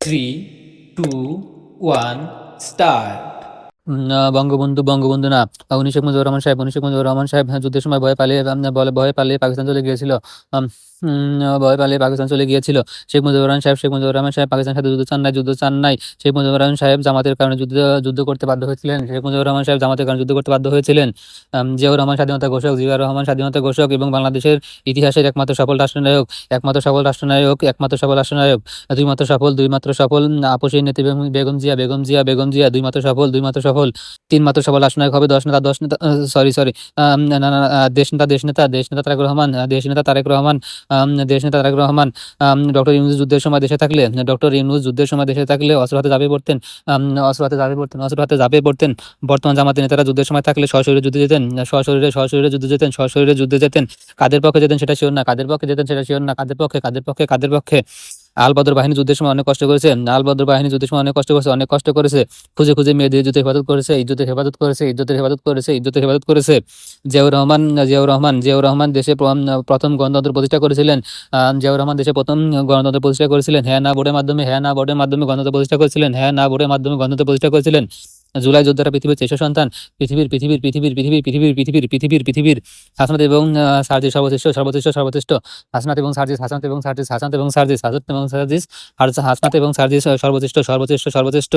3, 2, 1, start. Bangabandhu Bangabandhu না, শেখ মুজিবুর রহমান সাহেব শেখ মুজিবুর রহমান সাহেব যুদ্ধের সময় ভয়ে পালিয়ে পাকিস্তান চলে গিয়েছিল। আম, ভয়ে পালিয়ে পাকিস্তান চলে গিয়েছিল। শেখ মুজিবুর রহমান সাহেব পাকিস্তানের সাথে যুদ্ধ চান নাই। শেখ মুজিবুর রহমান সাহেব জামাতের কারণে যুদ্ধ করতে বাধ্য হয়েছিলেন। শেখ মুজিবুর রহমান সাহেব জামাতের কারণে যুদ্ধ করতে বাধ্য হয়েছিলেন। জিয়াউর রহমান স্বাধীনতা ঘোষক এবং বাংলাদেশের ইতিহাসের একমাত্র সফল রাষ্ট্রনায়ক। দুই মাত্র সফল আপসী নেত্রী বেগম জিয়া দুই মাত্র সফল। তিন মাত্র সফল রাষ্ট্রনায়ক হবে দশ নেতা সরি দেশ নেতা তারেক রহমান ডক্টর ইউনূস যুদ্ধের সময় দেশে থাকলে অস্ত্র হাতে ঝাঁপিয়ে পড়তেন। বর্তমান জামাতের নেতারা যুদ্ধের সময় থাকলে সশরীরে যুদ্ধে যেতেন। কাদের পক্ষে যেতেন সেটা শিওর না। কাদের পক্ষে আলবদর বাহিনী যুদ্ধের সময় অনেক কষ্ট করেছে। অনেক কষ্ট করেছে। খুঁজে মেয়েদের ইজ্জতের হেফাজত করেছে। জিয়াউর রহমান দেশে প্রথম গণতন্ত্র প্রতিষ্ঠা করেছিলেন। হ্যাঁ না ভোটের মাধ্যমে গণতন্ত্র প্রতিষ্ঠা করেছিলেন। জুলাই যোদ্ধারা পৃথিবীর শ্রেষ্ঠ সন্তান। পৃথিবীর হাসনাত এবং সার্জিস সর্বশ্রেষ্ঠ। হাসনাত এবং সার্জিস সর্বশ্রেষ্ঠ।